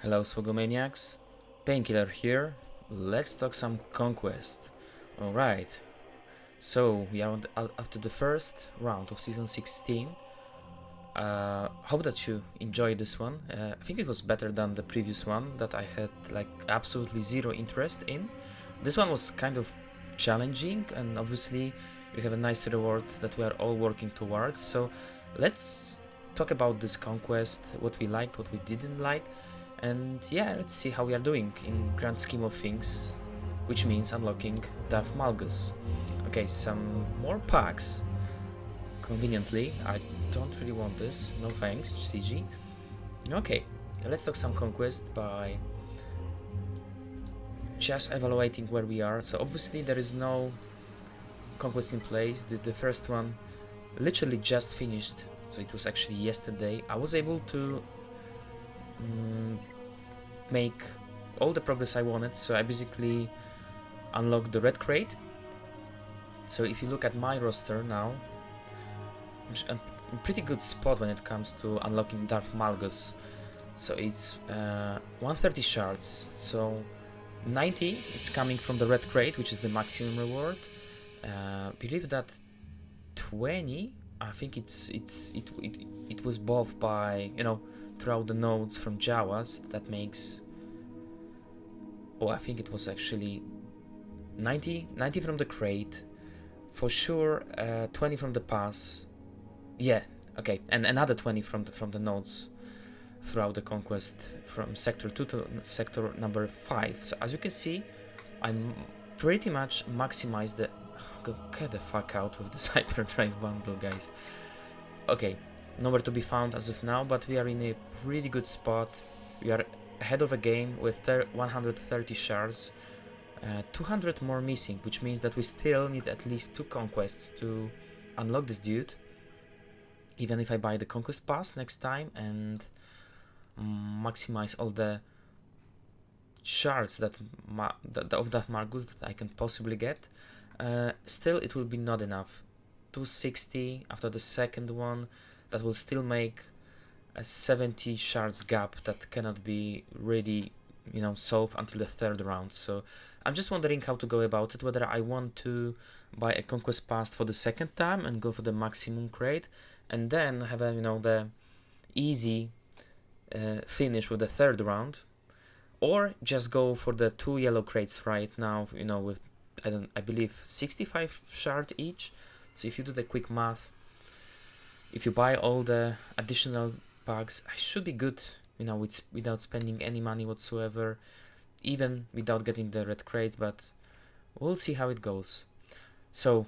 Hello SWGoH, Painkiller here. Let's talk some Conquest. Alright, so we are after the first round of Season 16. Hope that you enjoyed this one. I think it was better than the previous one that I had like absolutely zero interest in. This one was kind of challenging, and obviously we have a nice reward that we are all working towards. So let's talk about this Conquest, what we liked, what we didn't like, and yeah, let's see how we are doing in grand scheme of things, which means unlocking Darth Malgus. Okay, some more packs. Conveniently, I don't really want this. No thanks, CG. Okay, let's talk some Conquest by just evaluating where we are. So obviously there is no Conquest in place. The first one literally just finished, so it was actually yesterday. I was able to make all the progress I wanted, so I basically unlocked the red crate. So if you look at my roster now, I'm in pretty good spot when it comes to unlocking Darth Malgus. So it's 130 shards, so 90 it's coming from the red crate, which is the maximum reward. Believe that 20, I think it was buffed by, throughout the nodes from Jawas. That makes, oh, I think it was actually 90 from the crate for sure, 20 from the pass, yeah, okay, and another 20 from the nodes throughout the conquest from sector 2 to sector number 5. So as you can see, I'm pretty much maximized the, get the fuck out with this hyperdrive bundle, guys. Okay, nowhere to be found as of now, but we are in a pretty good spot. We are ahead of a game with 130 shards, 200 more missing, which means that we still need at least 2 conquests to unlock this dude. Even if I buy the conquest pass next time and maximize all the shards that of Darth Malgus that I can possibly get, still it will be not enough. 260 after the second one, that will still make a 70 shards gap that cannot be really, solved until the third round. So I'm just wondering how to go about it, whether I want to buy a conquest pass for the second time and go for the maximum crate, and then have a, the easy finish with the third round, or just go for the 2 yellow crates right now, with I believe 65 shard each. So if you do the quick math, if you buy all the additional packs, I should be good, without spending any money whatsoever, even without getting the red crates, but we'll see how it goes. So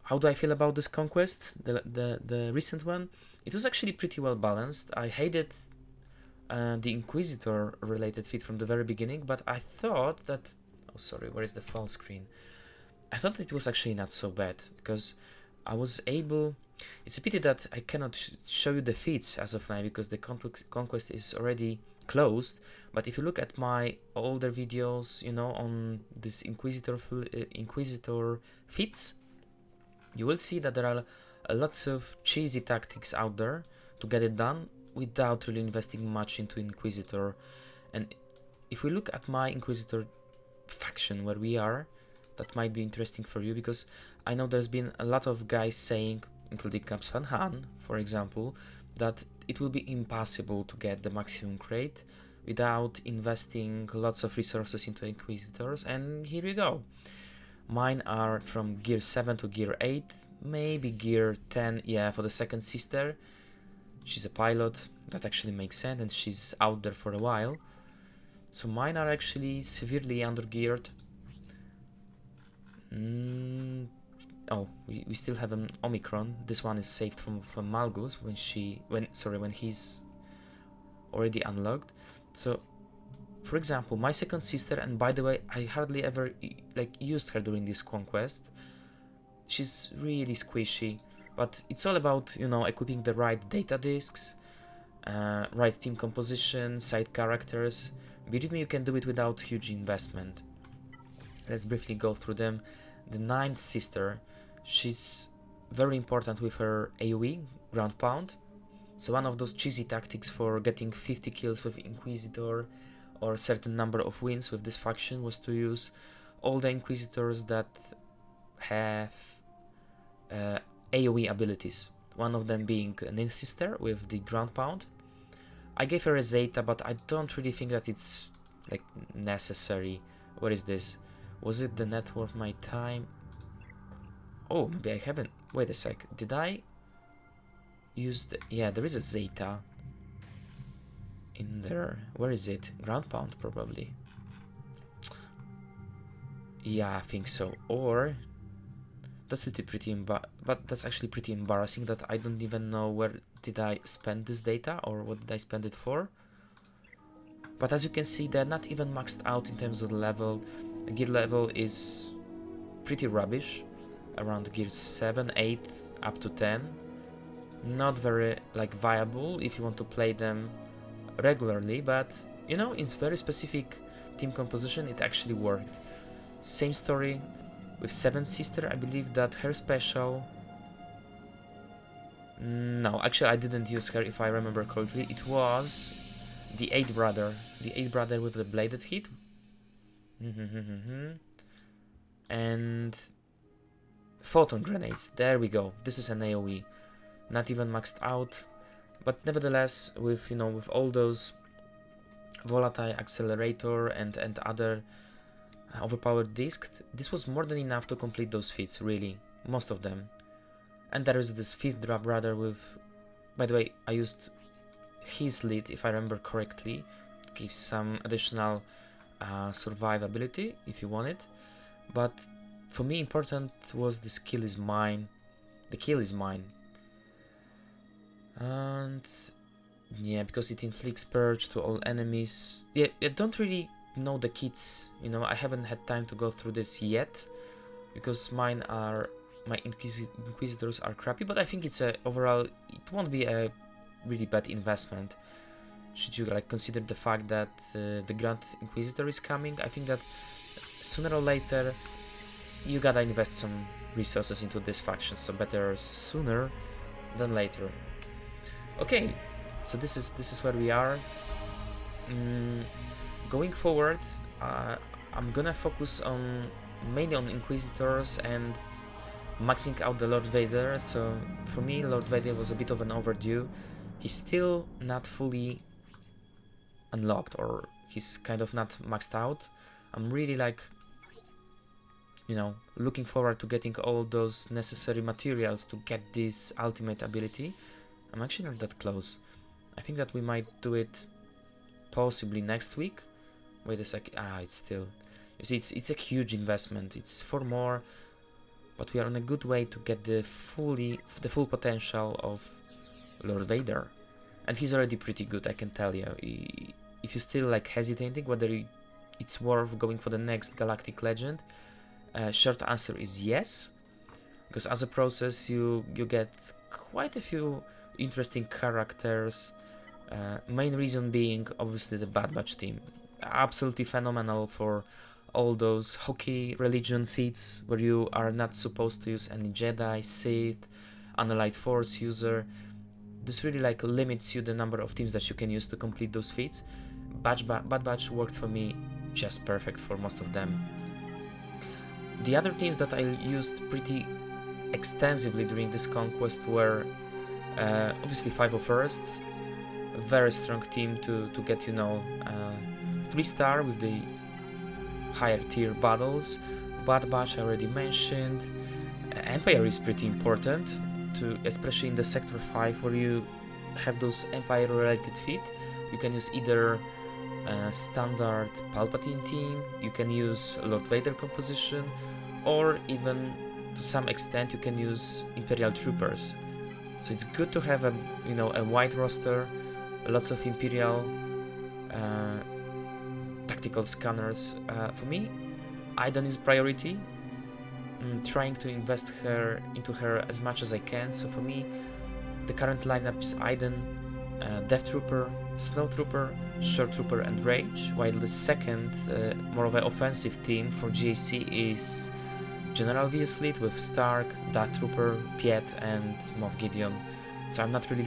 how do I feel about this conquest, the recent one? It was actually pretty well balanced. I hated the Inquisitor related feat from the very beginning, but I thought that, oh sorry, where is the full screen? I thought it was actually not so bad, because I was able, it's a pity that I cannot show you the feats as of now, because the conquest is already closed. But if you look at my older videos, on this Inquisitor feats, you will see that there are lots of cheesy tactics out there to get it done without really investing much into Inquisitor. And if we look at my Inquisitor faction where we are, that might be interesting for you, because I know there's been a lot of guys saying, including Caps Van Han, for example, that it will be impossible to get the maximum crate without investing lots of resources into Inquisitors, and here we go. Mine are from gear 7 to gear 8, maybe gear 10, yeah, for the second sister. She's a pilot, that actually makes sense, and she's out there for a while. So mine are actually severely undergeared. Oh, we still have an Omicron. This one is saved from Malgus when he's already unlocked. So, for example, my second sister, and by the way, I hardly ever used her during this conquest. She's really squishy, but it's all about, equipping the right data discs, right team composition, side characters. Believe me, you can do it without huge investment. Let's briefly go through them. The ninth sister, she's very important with her AoE, ground pound. So one of those cheesy tactics for getting 50 kills with Inquisitor or a certain number of wins with this faction was to use all the Inquisitors that have AoE abilities. One of them being Ninth Sister with the ground pound. I gave her a Zeta, but I don't really think that it's like necessary. What is this? Was it the net worth my time? Oh, maybe I haven't. Wait a sec. Did I use the... Yeah, there is a Zeta in there. Where is it? Ground pound, probably. Yeah, I think so. Or... That's but that's actually pretty embarrassing that I don't even know where did I spend this data or what did I spend it for. But as you can see, they're not even maxed out in terms of the level. The gear level is pretty rubbish, around gear 7, 8, up to 10. Not very like viable if you want to play them regularly, but you know, in very specific team composition it actually worked. Same story with Seventh Sister. I believe that her special... No, actually I didn't use her if I remember correctly. It was the 8th brother. The 8th brother with the bladed hit. And photon grenades. There we go. This is an AoE. Not even maxed out. But nevertheless, with you know, with all those volatile accelerator and other overpowered discs, this was more than enough to complete those feats, really, most of them. And there is this 5th drop brother with, by the way, I used his lead if I remember correctly, it gives some additional survivability if you want it, but for me important was this kill is mine, the kill is mine, and yeah, because it inflicts purge to all enemies. Yeah, I don't really know the kits, you know, I haven't had time to go through this yet because my Inquisitors are crappy, but I think it's a overall it won't be a really bad investment should you like consider the fact that the Grand Inquisitor is coming. I think that sooner or later you gotta invest some resources into this faction, so better sooner than later. Okay, so this is where we are. Going forward, I'm gonna focus on mainly on Inquisitors and maxing out the Lord Vader. So for me, Lord Vader was a bit of an overdue. He's still not fully unlocked, or he's kind of not maxed out. I'm really like, you know, looking forward to getting all those necessary materials to get this ultimate ability. I'm actually not that close. I think that we might do it possibly next week. Wait a sec. It's still... You see, it's a huge investment. It's 4 more, but we are on a good way to get the full potential of Lord Vader. And he's already pretty good, I can tell you. If you're still like hesitating whether it's worth going for the next Galactic Legend, short answer is yes. Because as a process, you get quite a few interesting characters. Main reason being obviously the Bad Batch team. Absolutely phenomenal for all those hockey religion feats where you are not supposed to use any Jedi, Sith, Unallied Force user. This really like limits you the number of teams that you can use to complete those feats. Bad Batch worked for me just perfect for most of them. The other teams that I used pretty extensively during this conquest were obviously 501st, a very strong team to get, you know, 3-star with the higher tier battles. Bad Batch I already mentioned. Empire is pretty important, especially in the Sector 5 where you have those Empire related feat. You can use either standard Palpatine team, you can use Lord Vader composition, or even to some extent you can use Imperial Troopers. So it's good to have a, you know, a wide roster, lots of Imperial tactical scanners. For me, Iden is priority. I'm trying to invest into her as much as I can. So for me, the current lineup is Iden, Death Trooper, Snow Trooper, Short Trooper and Rage, while the second, more of an offensive team for GAC is General VS Lead with Stark, Darth Trooper, Piet and Moff Gideon. so I'm not really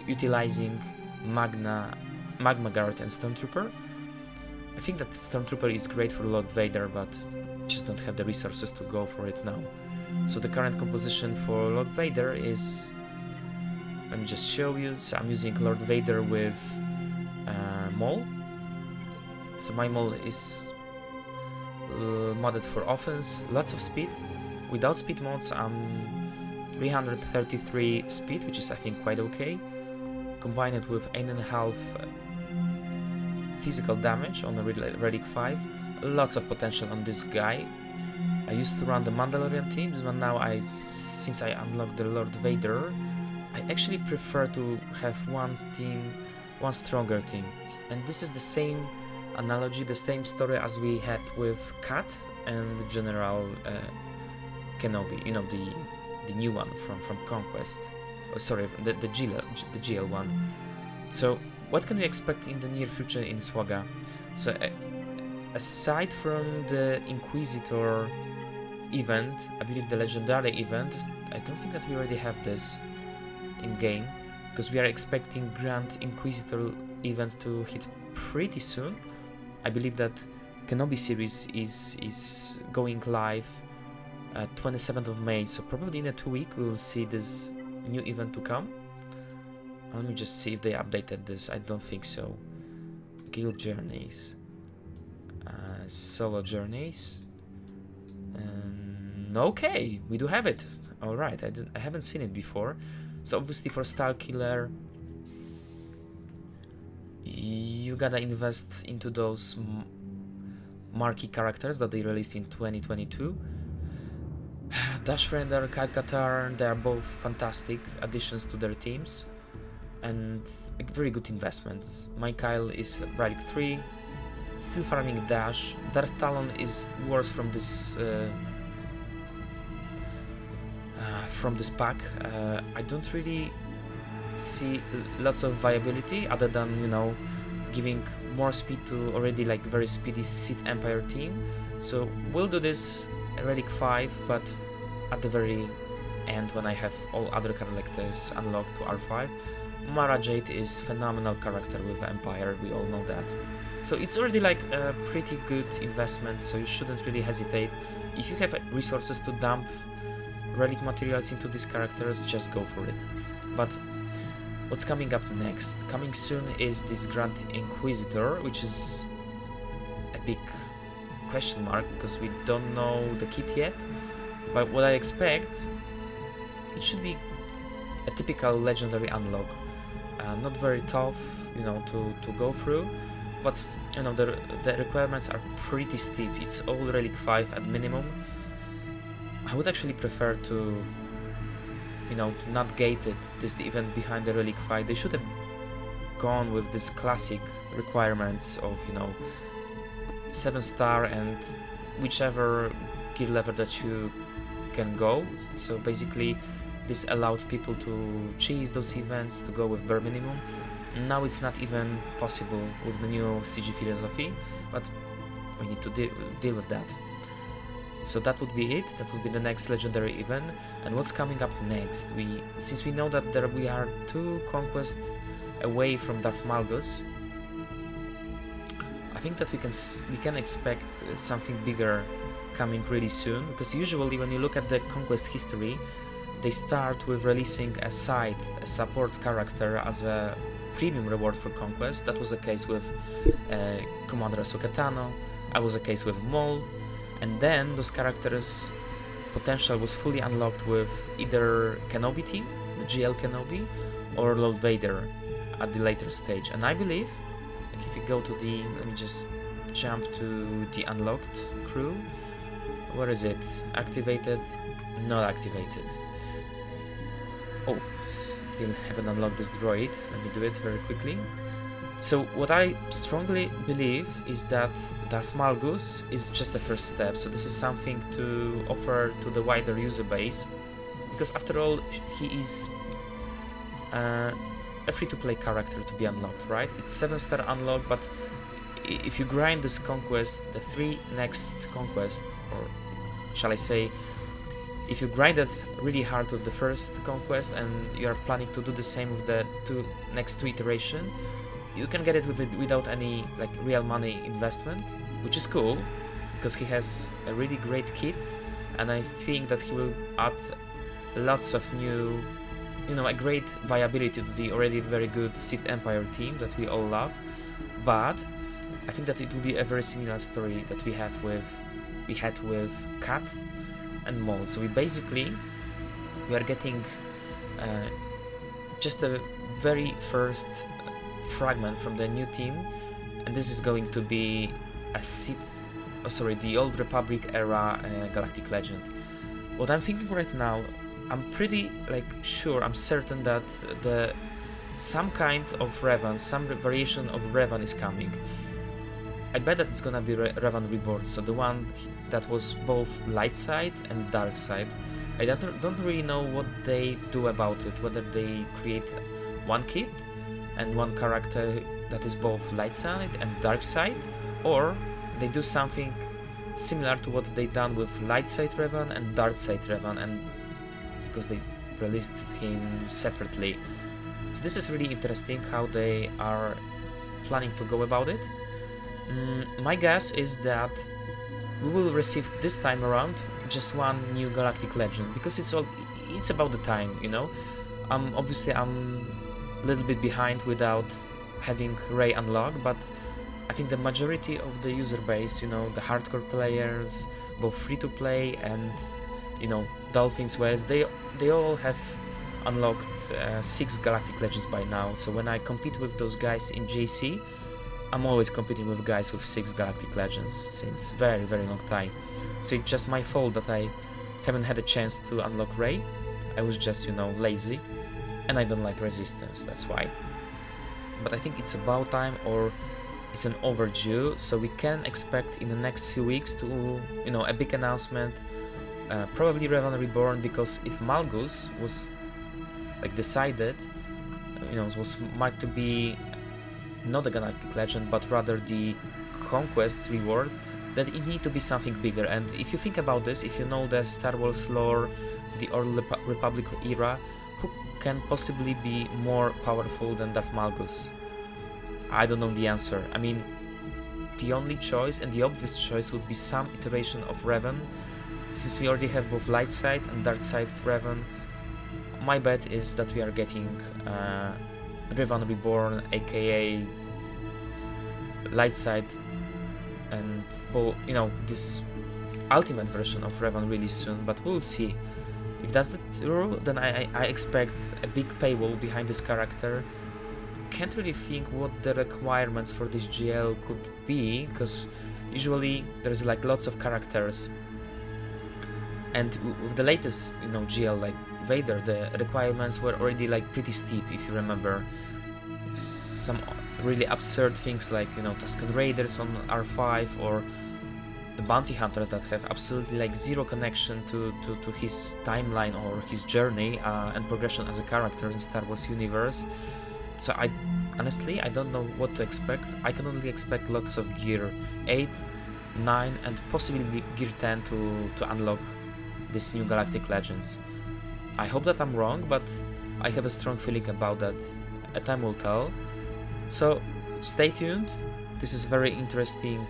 utilizing Magma Guard and Stormtrooper. I think that Stormtrooper is great for Lord Vader, but just don't have the resources to go for it now. So the current composition for Lord Vader is, let me just show you. So I'm using Lord Vader with Maul. So my Maul is modded for offense, lots of speed. Without speed mods, I'm 333 speed, which is I think quite okay. Combine it with 8.5 physical damage on a Relic 5. Lots of potential on this guy. I used to run the Mandalorian teams, but now since I unlocked the Lord Vader, I actually prefer to have one stronger team. And this is the same analogy, the same story as we had with Kat and General Kenobi, you know, the new one from Conquest. Oh, sorry, the GL one. So what can we expect in the near future in SWGoH? So aside from the Inquisitor event, I believe the Legendary event, I don't think that we already have this in game, because we are expecting Grand Inquisitor event to hit pretty soon. I believe that Kenobi series is going live 27th of May, so probably in a 2 weeks we will see this new event to come. Let me just see if they updated this. I don't think so. Guild Journeys, Solo Journeys, okay, we do have it. Alright, I haven't seen it before. So obviously for Starkiller you gotta invest into those marquee characters that they released in 2022. Dash Render, Kyle Katarn, they are both fantastic additions to their teams and very good investments. My Kyle is Relic 3, still farming Dash. Darth Talon is worse from this pack. I don't really see lots of viability other than, you know, giving more speed to already like very speedy Sith Empire team. So we'll do this Relic 5, but at the very end when I have all other characters unlocked to R5. Mara Jade is phenomenal character with Empire, we all know that. So it's already like a pretty good investment, so you shouldn't really hesitate. If you have resources to dump relic materials into these characters, just go for it. But what's coming up next? Coming soon is this Grand Inquisitor, which is a big question mark because we don't know the kit yet. But what I expect, it should be a typical legendary unlock. Not very tough, you know, to go through, but you know the requirements are pretty steep. It's all Relic 5 at minimum. I would actually prefer to, you know, to not gate it, this event behind the Relic 5. They should have gone with this classic requirements of, you know, 7-star and whichever gear level that you can go. So basically this allowed people to chase those events, to go with bare minimum. Now it's not even possible with the new CG philosophy, but we need to deal with that. So that would be it. That would be the next legendary event. And what's coming up next? Since we know that we are 2 conquests away from Darth Malgus, I think that we can expect something bigger coming really soon. Because usually when you look at the conquest history, they start with releasing a support character as a premium reward for conquest. That was the case with Commander Ahsoka Tano. That was the case with Maul. And then those characters' potential was fully unlocked with either Kenobi team, the GL Kenobi, or Lord Vader at the later stage. And I believe, like if you go to the, let me just jump to the unlocked crew. Where is it? Activated? Not activated. Oh, still haven't unlocked this droid. Let me do it very quickly. So what I strongly believe is that Darth Malgus is just the first step. So this is something to offer to the wider user base, because after all, he is a free-to-play character to be unlocked, right? It's 7-star unlock, but if you grind this conquest, the 3 next conquest, or shall I say, if you grinded really hard with the first conquest and you are planning to do the same with the next two iteration, you can get it without any like real money investment, which is cool because he has a really great kit, and I think that he will add lots of new, you know, a great viability to the already very good Sith Empire team that we all love. But I think that it will be a very similar story that we had with Cat and Maul. So we are getting just a very first fragment from the new team, and this is going to be a the Old Republic era Galactic Legend. What I'm thinking right now, I'm pretty I'm certain that some kind of Revan, some variation of Revan is coming. I bet that it's gonna be Revan Reborn, so the one that was both light side and dark side. I don't really know what they do about it, whether they create one kit and one character that is both light side and dark side, or they do something similar to what they done with light side Revan and dark side Revan, and because they released him separately. So this is really interesting how they are planning to go about it. My guess is that we will receive this time around just one new Galactic Legend, because it's about the time, you know. Obviously I'm a little bit behind without having Rey unlocked, but I think the majority of the user base, you know, the hardcore players, both free to play and, you know, Dolphins West, they all have unlocked 6 Galactic Legends by now. So when I compete with those guys in JC, I'm always competing with guys with 6 Galactic Legends since very, very long time. So it's just my fault that I haven't had a chance to unlock Rey. I was just, you know, lazy, and I don't like Resistance, that's why. But I think it's about time, or it's an overdue, so we can expect in the next few weeks to, you know, a big announcement, probably Revan Reborn, because if Malgus was like decided, you know, was marked to be not a Galactic Legend, but rather the Conquest reward, then it need to be something bigger. And if you think about this, if you know the Star Wars lore, the Old Republic era, who can possibly be more powerful than Darth Malgus? I don't know the answer. I mean, the only choice and the obvious choice would be some iteration of Revan. Since we already have both light side and dark side Revan, my bet is that we are getting Revan Reborn, aka light side, and, well, you know, this ultimate version of Revan really soon, but we'll see. If that's the true, then I expect a big paywall behind this character. Can't really think what the requirements for this GL could be, because usually there's like lots of characters, and with the latest, you know, GL like Vader, the requirements were already like pretty steep. If you remember, some really absurd things like, you know, Tusken Raiders on R5, or the bounty hunter that have absolutely like zero connection to his timeline or his journey and progression as a character in Star Wars universe. So honestly I don't know what to expect. I can only expect lots of gear 8, 9 and possibly gear 10 to unlock this new Galactic Legends. I hope that I'm wrong, but I have a strong feeling about that. A time will tell. So stay tuned. This is a very interesting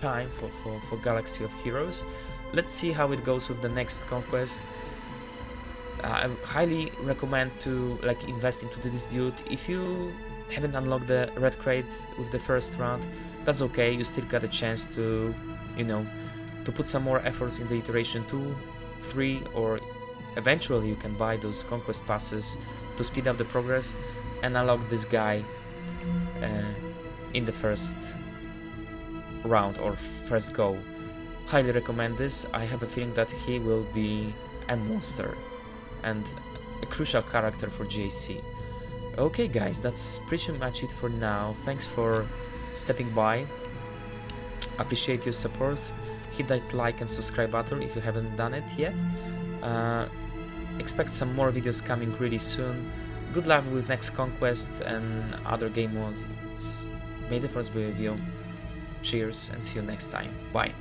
time for Galaxy of Heroes. Let's see how it goes with the next conquest. I highly recommend to like invest into this dude. If you haven't unlocked the red crate with the first round, that's okay. You still got a chance to, you know, to put some more efforts in the iteration 2, 3, or eventually you can buy those conquest passes to speed up the progress and unlock this guy in the first round or first go. Highly recommend this. I have a feeling that he will be a monster and a crucial character for JC. Okay guys, that's pretty much it for now. Thanks for stepping by. Appreciate your support. Hit that like and subscribe button if you haven't done it yet. Expect some more videos coming really soon. Good luck with next conquest and other game modes. May the force be with you. Cheers and see you next time. Bye.